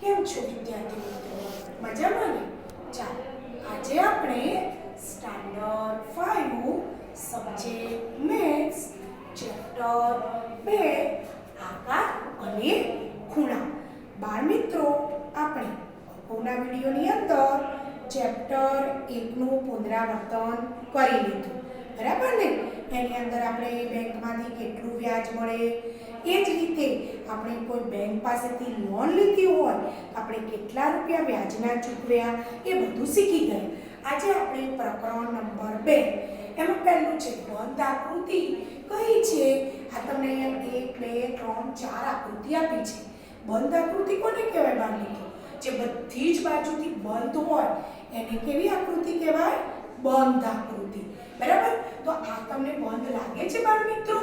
કેમ છો વિદ્યાર્થી મિત્રો? મજામાં ને? ચાલો આજે આપણે સ્ટાન્ડર્ડ 5 સબ્જેક્ટ મેથ્સ ચેપ્ટર 2 આકાર અને ખૂણા. બાળ મિત્રો, આપણે અગાઉના વિડીયોની અંદર ચેપ્ટર 1 નું પુનરાવર્તન કરી લીધું, બરાબર ને? એની અંદર આપણે બેંકમાંથી કેટલું વ્યાજ મળે, એ જ રીતે આપણે કોઈ બેંક પાસેથી લોન લીધી હોય આપણે કેટલા રૂપિયા વ્યાજના ચૂકવ્યા એ બધું શીખી ગયા. આજે આપણે પ્રકરણ નંબર 2 એમાં પહેલું છે બંધ આકૃતિ કઈ છે. આ તમને અહીંયા 1 2 3 4 આકૃતિ આપી છે. બંધ આકૃતિ કોને કહેવાય બાળ મિત્રો? જે બધી જ બાજુથી બંધ હોય એને કેવી આકૃતિ કહેવાય? બંધ આકૃતિ. બરાબર? તો આ તમને બંધ લાગે છે બાળ મિત્રો?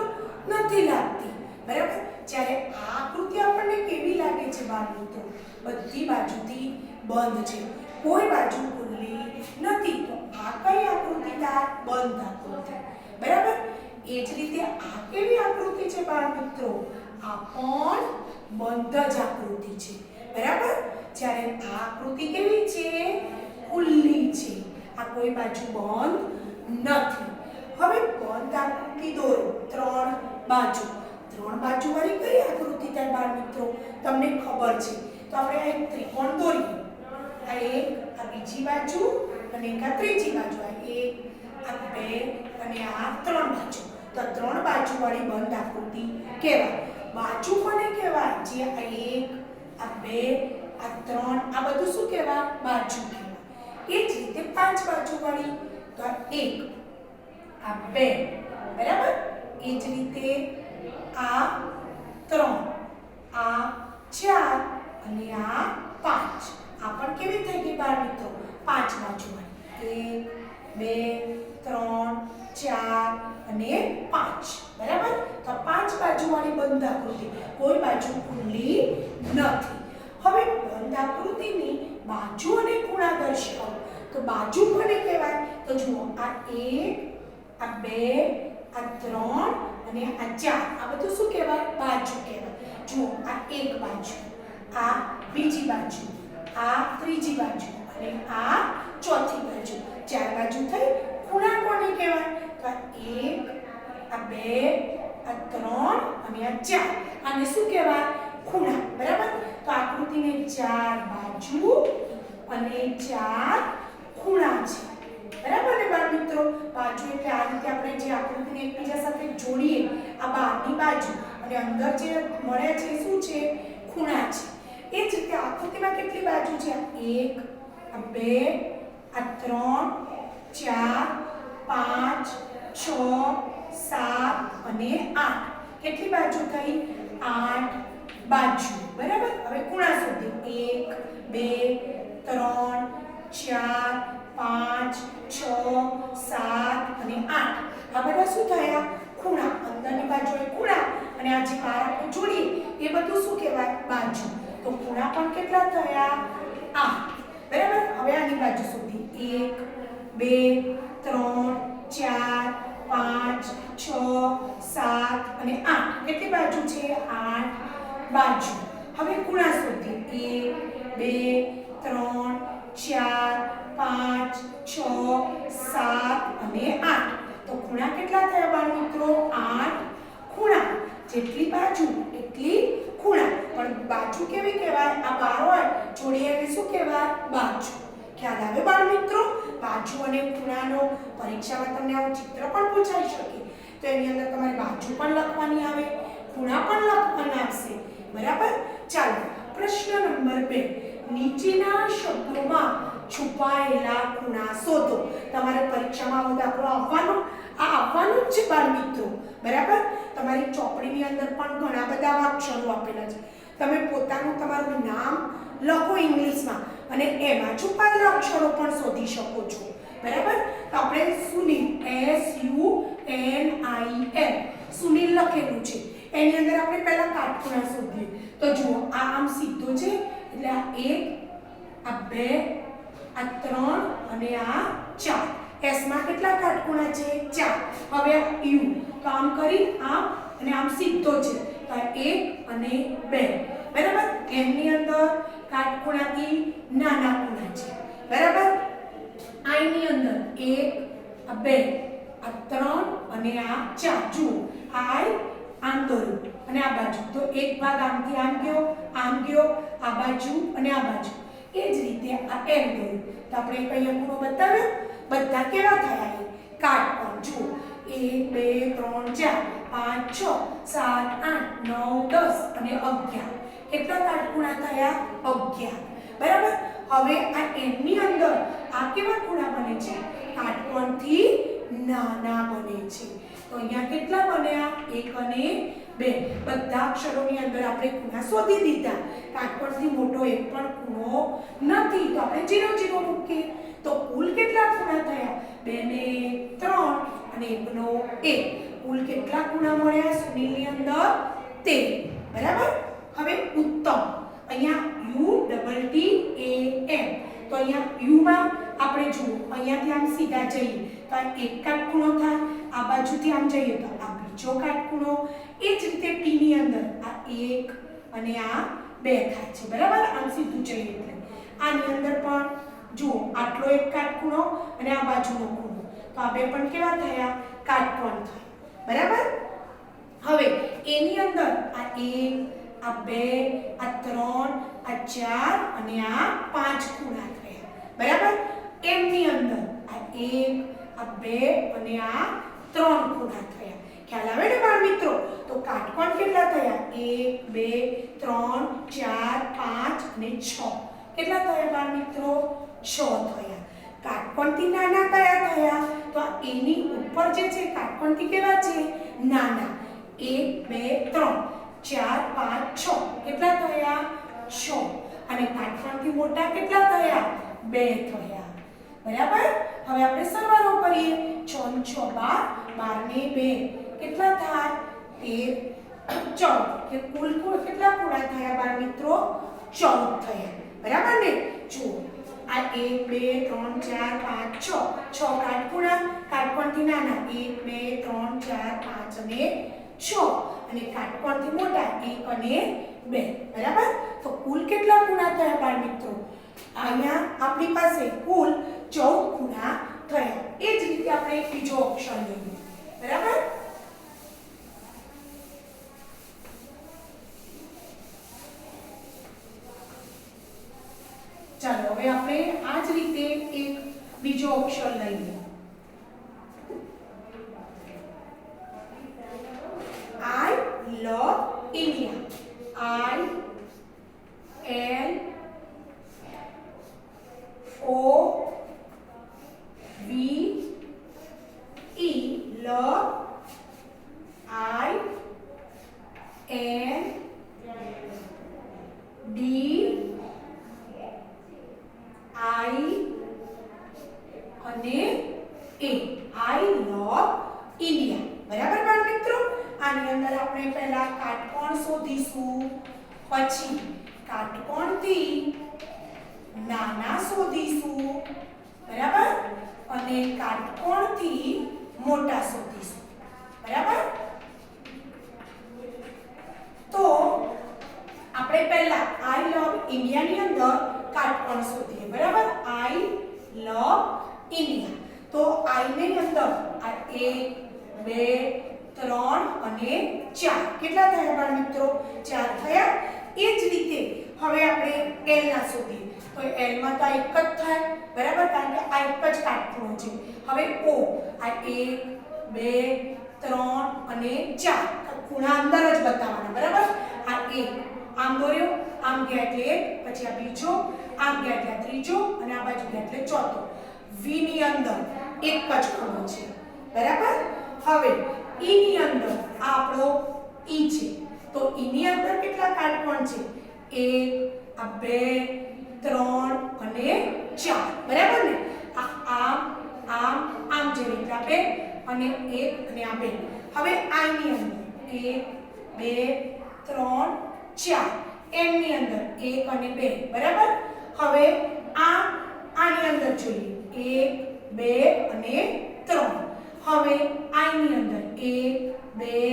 નથી લાગતી, બરાબર? જ્યારે આ આકૃતિ આપણને કેવી લાગે છે બાળ મિત્રો? બધી બાજુથી બંધ છે, કોઈ બાજુ ખુલ્લી નથી. તો આ કઈ આકૃતિ થાય? બંધ આકૃતિ. બરાબર? એ જ રીતે આ કેવી આકૃતિ છે બાળ મિત્રો? આ પણ બંધ જ આકૃતિ છે, બરાબર? જ્યારે આ આકૃતિ કેવી છે? ખુલ્લી છે. આ કોઈ બાજુ બંધ નથી. હવે બંધ આકૃતિ દોરો. ત્રણ બાજુ વાળી કઈ આકૃતિ થાય બાળ મિત્રો? તમને ખબર છે. તો આપણે આ એક ત્રિકોણ દોરીએ. આ એક, આ બીજી બાજુ અને એક આ ત્રીજી બાજુ. આ એક, આ બે અને આ ત્રણ બાજુ. તો ત્રણ બાજુ વાળી બંધ આકૃતિ કહેવાય. બાજુ કોને કહેવાય? જે આ એક, આ બે, આ ત્રણ, આ બધું શું કહેવાય? બાજુ કહેવાય. એ જ રીતે પાંચ બાજુ વાળી. તો આ એક, આ બે, બરાબર? એ જ રીતે આ ત્રણ, આ ચાર અને આ પાંચ. આ પણ કેવી થઈ ગઈ બાળ મિત્રો? પાંચ બાજુ વાળી. 1 2 3 4 અને 5, બરાબર? તો પાંચ બાજુ વાળી બંધ આકૃતિ, કોઈ બાજુ ખુલ્લી નથી. હવે બંધ આકૃતિની બાજુ અને ખૂણા દર્શાવો. તો બાજુ કોને કહેવાય? તો જુઓ, આ 1 આ 2 આ 3 અને આ 4. આ બધું શું કહેવાય? બાજુ કહેવાય. જુઓ, આ એક બાજુ, આ બીજી બાજુ, આ ત્રીજી બાજુ અને આ ચોથી બાજુ. ચાર બાજુ થઈ. ખૂણા કોને કહેવાય? તો આ 1 આ 2 આ 3 અને આ 4. આને શું કહેવાય? ખૂણા, બરાબર? તો આકૃતિને ચાર બાજુ અને ચાર ખૂણા છે, બરાબર ને બાળ મિત્રો? બાજુ એટલે આ રીતે આપણે જે આકૃતિને એકબીજા સાથે જોડીએ, આ બહારની બાજુ અને અંદર જે મળે છે શું છે? ખૂણા છે. એ જ રીતે આકૃતિમાં કેટલી બાજુ છે? એક, આ બે, આ ત્રણ, ચાર, પાંચ, છ, સાત અને આઠ. કેટલી બાજુ થઈ? 8 બાજુ, બરાબર? હવે ખૂણા શોધીએ. 1 2 3 4 5 6 7 અને 8. આ બધા શું થયા? ખૂણા. અંદરની બાજુએ ખૂણા અને આ જે બહાર આપણે જોડીએ એ બધું શું કહેવાય? બાજુ. તો ખૂણા પણ કેટલા થયા? 8, બરાબર? હવે આની બાજુ શોધીએ. 1 2 3 4 5 6 7 અને 8. કેટલી બાજુ છે? 8 બાજુ. હવે ખૂણા શોધીએ. 1 2 3 4 5 6 7 અને 8. તો ખૂણા કેટલા થયા બાળ મિત્રો? 8 ખૂણા. જેટલી બાજુ એટલી ખૂણા. પણ બાજુ કેવી કહેવાય? આ બાર હોય જોડીએ એને શું કહેવાય? બાજુ. ખ્યાલ આવે બાળ મિત્રો? બાજુ અને ખૂણાનો પરીક્ષામાં તમને આવું ચિત્ર પણ પૂછાઈ શકે. તો એની અંદર તમારે બાજુ પણ લખવાની આવે, ખૂણા પણ લખવાના આવશે, બરાબર? ચાલો, પ્રશ્ન નંબર 2. નીચેના શબ્દોમાં છુપાયેલા ખૂણા શોધો. તમારે પરીક્ષામાં આવો દાખલો આવવાનો જ છે બાળ મિત્રો, બરાબર? તમારી ચોપડીની અંદર પણ ઘણા બધા અક્ષરો આપેલા છે. તમે પોતાનું તમારું નામ લખો ઇંગ્લિશમાં અને એમાં છુપાયેલા અક્ષરો પણ શોધી શકો છો, બરાબર? તો આપણે સુનિલ SUNIL સુનિલ લખેલું છે. એની અંદર આપણે પહેલા કાટખૂણા શોધીએ. તો જુઓ, આ આમ સીધો છે એટલે આ 1 આ 2 આ 3 અને આ 4. S માં કેટલા કાટખૂણા છે? 4. હવે આ U તો આમ કરી આમ અને આમ સીધો છે તો આ 1 અને 2, બરાબર? એમની અંદર કાટ કાટખૂણાથી નાના ખૂણા છે બરાબર આની અંદર 1 2 3 અને 4 જુઓ આમ દોર્યું અને આ બાજુ તો એક ભાગ આમથી આમ ગયો આ બાજુ અને આ બાજુ એ જ રીતે આ એમ દોર્યું તો આપણે કઈ ખૂણો બતાવ્યો બધા કેવા થયા એ કાટકોણ જુઓ 1 2 3 4 5 6 7 8 9 10 અને 11 કેટલા કાટખૂણા થયા 11 બરાબર હવે આ એમની અંદર આ કેવા ખૂણા બને છે કાટકોણથી નાના બને છે તો અહીંયા કેટલા બન્યા 1 અને 2 બધા અક્ષરોની અંદર આપણે ખૂણા શોધી દીધા કાટકોણથી મોટો એક પણ ખૂણો નથી તો આપણે 0 0 મૂકીએ તો કુલ કેટલા ખૂણા થયા 2 ને 3 અને 1 નો 1 કુલ કેટલા ખૂણા મળ્યા સુનિલની અંદર 13 બરાબર હવે ઉત્તમ અહીંયા U double T A M તો અહીંયા U માં આપણે જુઓ અહીંયાથી આમ સીધા જઈએ તો આ એક કાટખૂણો થાય આ બાજુથી આમ જઈએ તો આ બીજો કાટખૂણો એ જ રીતે T ની અંદર આ 1 અને આ 2 થાય છે બરાબર આમ સીધું જઈએ એટલે આની અંદર પણ જુઓ આટલો એક કાટખૂણો અને આ બાજુનો ખૂણો તો આ બે પણ કેવા થયા કાટકોણ થયા બરાબર હવે એની અંદર આ 1 આ 2 આ 3 આ 4 અને આ 5 ખૂણા થયા બરાબર એમની અંદર આ 1 આ 2 અને આ 3 ખૂણા થયા ખ્યાલ આવે ને બાળ મિત્રો તો કાટકોણ કેટલા થયા 1 2 3 4 5 અને 6 કેટલા થયા બાળ મિત્રો 6 થયા કાટકોણથી નાના કયા થયા તો એની ઉપર જે છે કાટકોણથી કેવા છે નાના 1 2 3 4 5 6 કેટલા થયા 6 અને કાટકોણથી મોટા કેટલા થયા 2 થયા બરાબર હવે આપણે સરવાળો કરીએ 6 6 12 12 ને 2 કેટલા થાય 13 14 કે કુલ કેટલા ખૂણા થયા બાળ મિત્રો 14 થયા બરાબર ને જુઓ આ 1 2 3 4 5 6 6 કાટખૂણા કાટકોણથી નાના 1 2 3 4 5 અને 6 અને કાટકોણથી મોટા 1 અને 2 બરાબર તો કુલ કેટલા ખૂણા થયા બાળ મિત્રો અહીંયા આપણી પાસે કુલ 14 ખૂણા થયા એ જ રીતે આપણે એક બીજો ઓપ્શન લઈએ બરાબર ચાલો હવે આપણે આ જ રીતે એક બીજો ઓપ્શન લઈએ I love India. I L O V E love I N D I અને A I love India બરાબર બાળ મિત્રો આની અંદર આપણે પહેલા કાટકોણ શોધીશું પછી કાટકોણથી નાના શોધીશું બરાબર અને કાટકોણથી મોટા શોધીશું બરાબર તો આપણે પહેલા આઈ લવ ઇન્ડિયા ની અંદર કાટકોણ શોધીએ બરાબર આઈ લવ ઇન્ડિયા તો આઈ ની અંદર આ 1 2 3 અને 4 કેટલા થયા બાળ મિત્રો 4 થયા એ જ રીતે હવે આપણે L ના શોધીએ તો L માં તો એક જ થાય બરાબર કારણ કે આ એક જ કાટખૂણો છે હવે O આ 1 2 3 અને 4 ખૂણા અંદર જ બતાવવાના બરાબર આ 1 આમ દોર્યો આમ ગયા એટલે 1 પછી આ બીજો આમ ગયા એટલે ત્રીજો અને આ બાજુ ગયા એટલે ચોથો V ની અંદર એક જ ખૂણો છે બરાબર હવે E ની અંદર આ આપણો E છે તો E ની અંદર કેટલા કાટકોણ છે 1 આ 2 3 અને 4 બરાબર ને આમ જેવી રીતે બે અને 1 અને આ 2 હવે I ની અંદર 1 2 3 4 M ની અંદર 1 અને 2 બરાબર હવે આની અંદર જોઈએ 1 2 અને 3 હવે I ની અંદર 1 2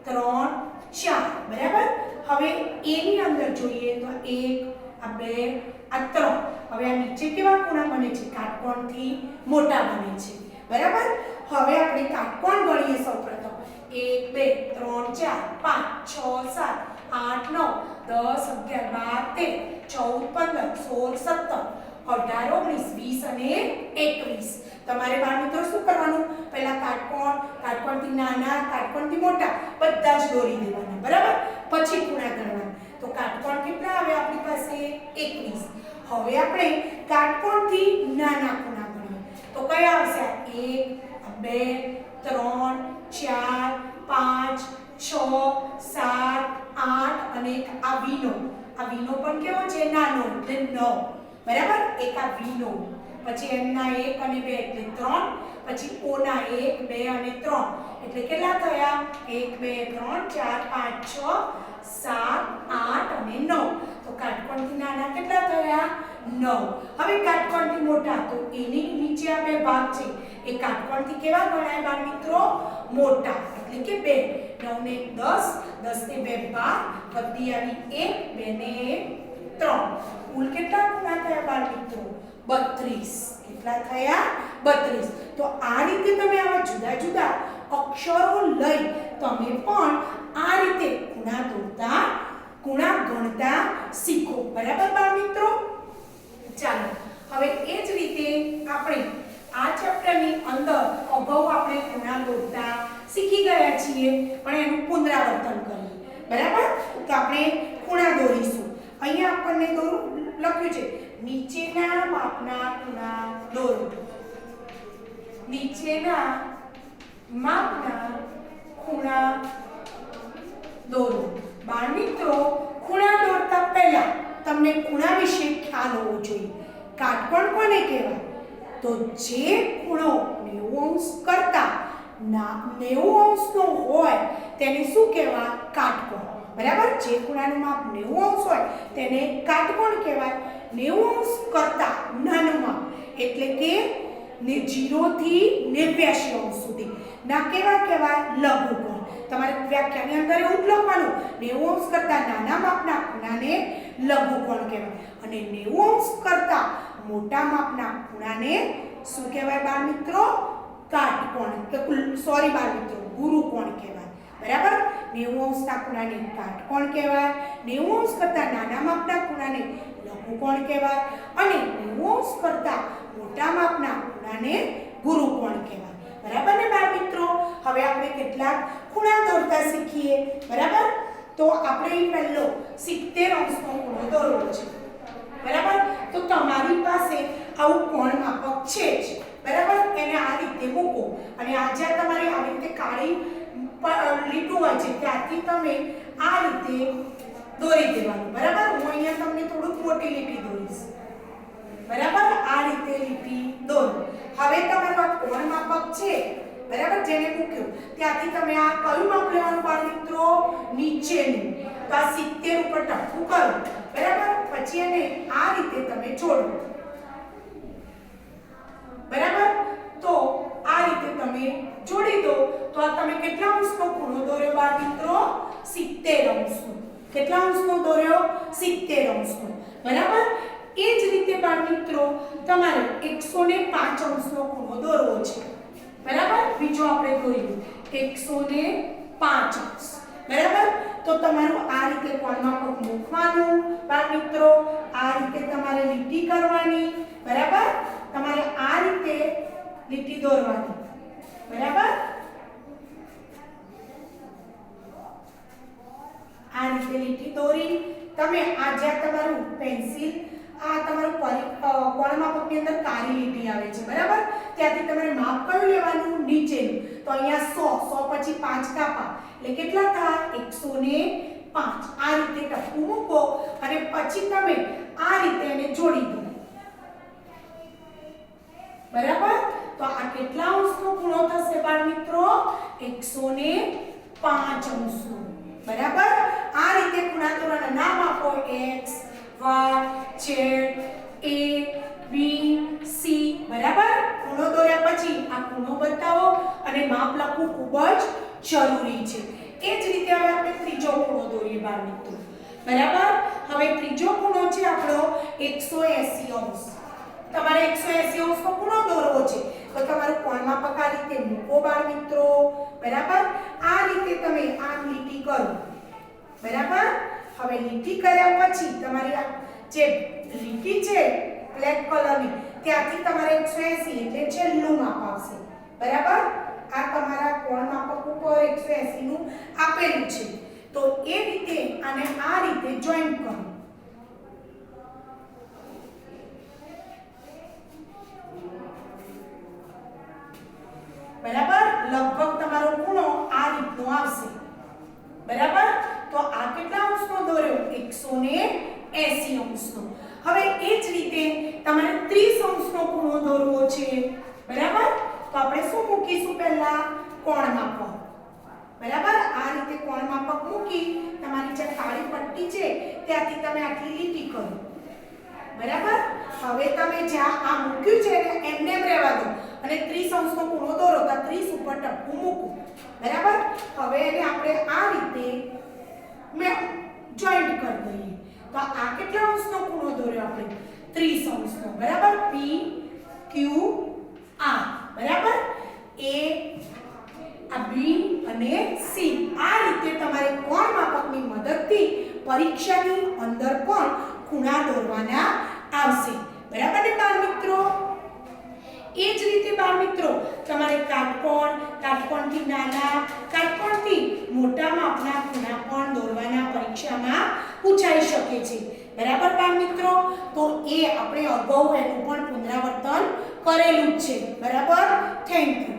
3 4 બરાબર હવે A ની અંદર જોઈએ તો 1 આ 2 આ 3 હવે આ નીચે કેવા ખૂણા બને છે કાટકોણથી મોટા બને છે બરાબર હવે આપણે કાટકોણ ગણીએ સૌપ્રથમ 1 2 3 4 5 6 7 8 9 10 11 12 13 14 15 16 17 18 19 20 અને 21 તમારે બાળ મિત્રો શું કરવાનું પહેલા કાટકોણથી નાના કાટકોણથી મોટા બધા જ દોરી દેવાના બરાબર પછી ખૂણા ગણવાના તો કાટકોણ કેટલા આવે આપણી પાસે 21 હવે આપણે કાટકોણથી નાના ખૂણા ગણીએ તો કયા આવશે 1 2 3 4 5 6 7 8 અને આ વીનો પણ કેવો છે નાનો એટલે 9 બરાબર એક આ વીનો પછી m ના 1 અને 2 એટલે 3 પછી o ના 1 2 અને 3 એટલે કેટલા થયા 1 2 3 4 5 6 7 8 અને 9 તો કાટકોણથી નાના કેટલા થયા 9 હવે કાટકોણથી મોટા તો એની નીચે આ બે ભાગ છે એ કાટકોણથી કેવા ગણાય બાળ મિત્રો મોટા એટલે કે 2 9 ને 10 10 ને 2 12 વધી આવી 1 2 ને 3 કુલ કેટલા ખૂણા થયા બાળ મિત્રો 32 કેટલા થયા 32 તો આ રીતે તમે આવા જુદા જુદા અક્ષરો લઈ તમે પણ આ રીતે ખૂણા ગણતા શીખો બરાબર બાળ મિત્રો ચાલો હવે એ જ રીતે આપણે આ ચેપ્ટરની અંદર અગાઉ આપણે ખૂણા દોરતા શીખી ગયા છીએ પણ એનું પુનરાવર્તન કરીએ બરાબર તો આપણે ખૂણા દોરીશું અહીંયા આપણને લખ્યું છે નીચેના માપના ખૂણા દોરો નીચેના માપના ખૂણા દોરો બાળ મિત્રો ખૂણા દોરતા પહેલા તમને ખૂણા વિશે ખ્યાલ હોવો જોઈએ કાટકોણ કોને કહેવાય તો જે ખૂણો 90 અંશ કરતા 90 અંશનો હોય તેને શું કહેવાય કાટકોણ બરાબર જે ખૂણાનું માપ 90 અંશ હોય તેને કાટકોણ કહેવાય 90 અંશ કરતા નાનું માપ એટલે કે 0 થી 89 અંશ સુધી ના કેવા કહેવાય લઘુકોણ તમારે વ્યાખ્યાની અંદર એવું જ લખવાનું 90 અંશ કરતા નાના માપના ખૂણાને લઘુકોણ કહેવાય અને 90 અંશ કરતા મોટા માપના ખૂણાને શું કહેવાય બાળ મિત્રો કાટકોણ સોરી બાળ મિત્રો ગુરુકોણ કહેવાય બરાબર 90 અંશના ખૂણાને કાટકોણ કહેવાય 90 અંશ કરતા નાના માપના ખૂણાને લઘુકોણ કહેવાય અને 90 અંશ કરતા મોટા માપના ખૂણાને ગુરુકોણ કહેવાય બરાબર ને બાળ મિત્રો હવે આપણે કેટલાક ખૂણા દોરતા શીખીએ બરાબર તો આપણે પહેલો 70 અંશનો ખૂણો દોરવો છે બરાબર તો તમારી પાસે આવું કોણ માપક છે જ બરાબર એને આ રીતે મૂકો અને આ જ્યાં તમારી આવી રીતે કાળી લીટું હોય છે ત્યાંથી તમે આ રીતે દોરી દેવાનું બરાબર હું અહીંયા તમને થોડુંક મોટી લીટી દોરીશ બરાબર આ રીતે લીટી દોરો હવે તમારું આ કોણ માપક છે બરાબર જેને મૂક્યું ત્યાંથી તમે આ કયું માપ લેવાનું બાળ મિત્રો નીચેનું તો આ 70 ઉપર ટપકું કરો બરાબર પછી એને આ રીતે તમે જોડો બરાબર તો આ રીતે તમે જોડી દો તો આ તમે કેટલા અંશનો ખૂણો દોર્યો બાળ મિત્રો 70 અંશનો કેટલા અંશનો દોર્યો 70 અંશનો બરાબર એ જ રીતે બાળ મિત્રો તમારે 105 અંશનો ખૂણો દોરવો છે બરાબર બીજો આપણે દોર્યું 105 અંશ બરાબર તો તમારું આ રીતે કોણમાં પગ મૂકવાનું બાળ મિત્રો આ રીતે તમારે લીટી કરવાની બરાબર તમારે આ રીતે લીટી દોરવાની બરાબર આ રીતે લીટી દોરી તમે આ જ્યાં તમારું પેન્સિલ આ તમારું કોણ માપકની અંદર કાળી લીટી આવે છે બરાબર ત્યાંથી તમારે માપ કયું લેવાનું નીચેનું તો અહીંયા 100 પછી 5 કાપા એટલે કેટલા થાય 105 આ રીતે ટપકું મૂકો અને પછી તમે આ રીતે એને જોડી દો બરાબર તો આ કેટલા અંશનો ખૂણો થશે બાળ મિત્રો 105 અંશનો બરાબર આ રીતે ખૂણા દોરવાના નામ આપો x y z a b c બરાબર ખૂણો દોર્યા પછી આ ખૂણો બતાવો અને માપ લખવું ખૂબ જ જરૂરી છે એ જ રીતે હવે આપણે ત્રીજો ખૂણો દોરીએ બાળ મિત્રો બરાબર હવે ત્રીજો ખૂણો છે આપણો 180 અંશ. તમારે 180 અંશનો ખૂણો દોરવો છે તો તમારું કોણ માપક આ રીતે મૂકો બાળ મિત્રો. બરાબર, આ રીતે તમે આમ લીટી કરો. બરાબર, હવે લીટી કર્યા પછી તમારી આ જે લીટી છે બ્લેક કલરની ત્યાંથી તમારે 180 એટલે છેલ્લું માપ આવશે. બરાબર, આ તમારા કોણ માપક ઉપર 180 નું આપેલું છે તો એ રીતે આને આ રીતે જોઈન્ટ કરો. બરાબર, લગભગ તમારો ખૂણો આ રીતનો આવશે. બરાબર, તો આ કેટલા અંશનો દોર્યો? 180 અંશનો. હવે એ જ રીતે તમારે 30 અંશનો ખૂણો દોરવો છે. બરાબર, તો આપણે શું મૂકીશું? પહેલા કોણ માપક. બરાબર, આ રીતે કોણ માપક મૂકી તમારી જે કાળી પટ્ટી છે ત્યાંથી તમે આટલી લીટી કરો. બરાબર, હવે તમે જ્યાં આ મૂક્યું છે ને એમને એમ રહેવા દો અને 30 અંશનો ખૂણો દોરો તો 30 ઉપર ટપકું મૂકો. બરાબર, હવે એને આપણે આ રીતે જોઈન્ટ કરી દઈએ. તો આ કેટલા અંશનો ખૂણો દોર્યો આપણે? 30 અંશનો. બરાબર, P Q R. બરાબર, A આ B અને C આ રીતે તમારે કોણ માપકની મદદથી પરીક્ષાની અંદર પણ ખૂણા દોરવાના આવશે. બરાબર ને બાળ મિત્રો? એ જ રીતે બાળ મિત્રો તમારે કાટકોણથી નાના, કાટકોણથી મોટા માપના ખૂણા પણ દોરવાના પરીક્ષામાં પૂછાઈ શકે છે. બરાબર બાળ મિત્રો? તો એ આપણે અગાઉ એનું પણ પુનરાવર્તન કરેલું જ છે. બરાબર, થેન્ક યુ.